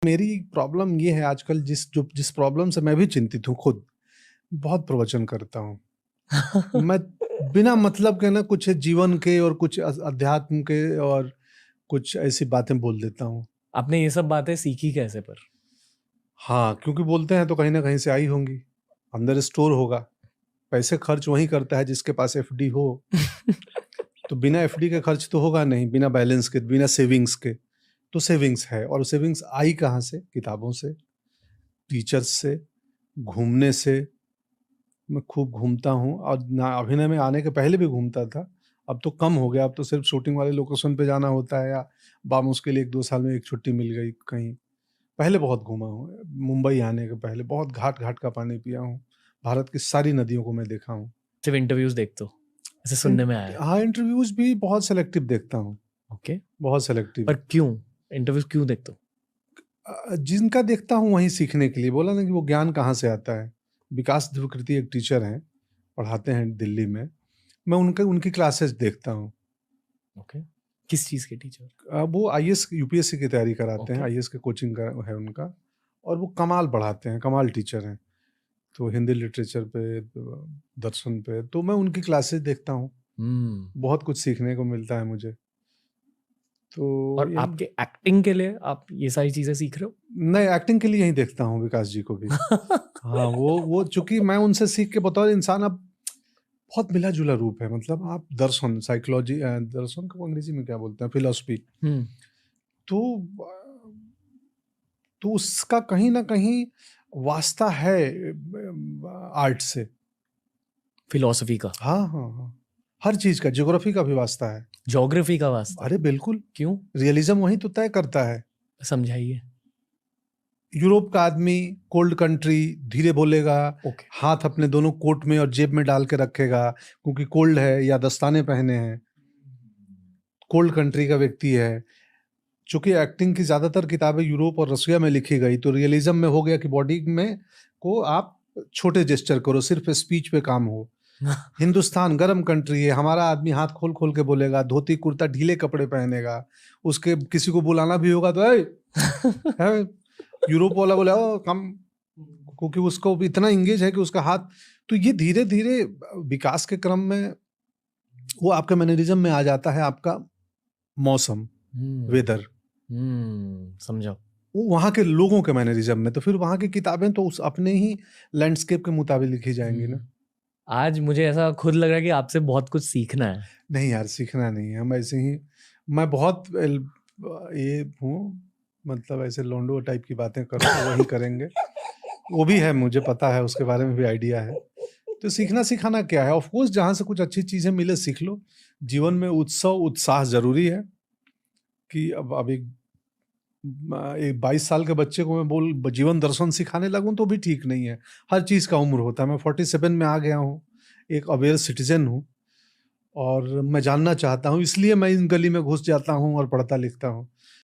मेरी प्रॉब्लम ये है आजकल जिस प्रॉब्लम से मैं भी चिंतित हूँ खुद, बहुत प्रवचन करता हूँ। मैं बिना मतलब के ना कुछ जीवन के और कुछ अध्यात्म के और कुछ ऐसी बातें बोल देता हूँ। आपने ये सब बातें सीखी कैसे पर? हाँ, क्योंकि बोलते हैं तो कहीं न कहीं से आई होंगी, अंदर स्टोर होगा। पैसे खर्च वही करता है जिसके पास एफडी हो। तो बिना एफडी के खर्च तो होगा नहीं, बिना बैलेंस के, बिना सेविंग्स के। तो सेविंग्स है, और सेविंग्स आई कहाँ से? किताबों से, टीचर्स से, घूमने से। मैं खूब घूमता हूँ और ना अभिनय में आने के पहले भी घूमता था। अब तो कम हो गया, अब तो सिर्फ शूटिंग वाले लोकेशन पे जाना होता है या बामुश्किल 1-2 साल में एक छुट्टी मिल गई कहीं। पहले बहुत घूमा हूँ, मुंबई आने के पहले बहुत घाट-घाट का पानी पिया हूँ। भारत की सारी नदियों को मैं देखा हूँ। सिर्फ इंटरव्यूज देखते हो, ऐसे सुनने में आया है। हाँ, इंटरव्यूज़ भी बहुत सेलेक्टिव देखता हूँ, ओके, बहुत सेलेक्टिव। पर क्यों इंटरव्यूज क्यों देखते हो? जिनका देखता हूँ वहीं सीखने के लिए। बोला ना कि वो ज्ञान कहाँ से आता है। विकास ध्रुवकृति एक टीचर हैं, पढ़ाते हैं दिल्ली में। मैं उनकी क्लासेस देखता हूँ। ओके, किस चीज के टीचर? वो आईएएस यूपीएससी की तैयारी कराते हैं, ओके, आईएएस के कोचिंग का है उनका, और वो कमाल पढ़ाते हैं, कमाल टीचर हैं। तो हिंदी लिटरेचर पे, दर्शन पे, तो मैं उनकी क्लासेस देखता हूँ। बहुत कुछ सीखने को मिलता है मुझे। तो और यही। आपके एक्टिंग के लिए आप ये सारी चीजें सीख रहे हो? मैं एक्टिंग के लिए यही देखता हूँ विकास जी को भी। हाँ, वो चूँकि मैं उनसे सीख के बतौर इंसान अब बहुत मिला-जुला रूप है। मतलब आप दर्शन, साइकोलॉजी, दर्शन को अंग्रेजी में क्या बोलते हैं? फिलॉसफी। हम्म, तो तो उसका कहीं न कहीं वास्ता है आर्ट से। फिलोसफी का, हाँ, हाँ, हाँ। हर चीज़ का, ज्योग्राफी का भी वास्ता है। ज्योग्राफी का वास्ता? अरे बिल्कुल, क्यों, रियलिज़्म वही तो तय करता है। समझाइए। यूरोप का आदमी कोल्ड कंट्री धीरे बोलेगा, ओके, हाथ अपने दोनों कोट में और जेब में डाल के रखेगा क्योंकि कोल्ड है या दस्ताने पहने हैं। कोल्ड कंट्री का व्यक्ति है। चूँकि एक्टिंग की ज़्यादातर किताबें यूरोप और रसिया में लिखी गई, तो रियलिज़्म में हो गया कि बॉडी में को आप छोटे जेस्चर करो, सिर्फ़ स्पीच पे काम हो। हिंदुस्तान गरम कंट्री है, हमारा आदमी हाथ खोल-खोल के बोलेगा, धोती कुर्ता ढीले कपड़े पहनेगा। उसके किसी को बुलाना भी होगा तो "ऐ!" हैं? यूरोप वाला बोला "ओ कम", क्योंकि उसको भी इतना एंगेज है कि उसका हाथ। तो ये धीरे-धीरे विकास के क्रम में वो आपके मैनरिज़्म में आ जाता है, आपका मौसम, वेदर। समझा। वो वहाँ के लोगों के मैनरिज़्म में, तो फिर वहाँ की किताबें तो उस अपने ही लैंडस्केप के मुताबिक लिखी जाएँगी ना। आज मुझे ऐसा खुद लग रहा है कि आपसे बहुत कुछ सीखना है। नहीं यार, सीखना नहीं है, हम ऐसे ही। मैं बहुत ये हूँ, मतलब ऐसे लौंडो टाइप की बातें करो तो वही करेंगे। वो भी है, मुझे पता है, उसके बारे में भी आइडिया है। तो सीखना सिखाना क्या है? ऑफ कोर्स जहाँ से कुछ अच्छी चीज़ें मिले सीख लो। जीवन में उत्सव, उत्साह ज़रूरी है। कि अब एक 22 साल के बच्चे को मैं जीवन दर्शन सिखाने लगूँ तो भी ठीक नहीं है। हर चीज़ का उम्र होता है। मैं 47 में आ गया हूँ, एक अवेयर सिटीज़न हूँ और मैं जानना चाहता हूँ, इसलिए मैं इन गली में घुस जाता हूँ और पढ़ता लिखता हूँ।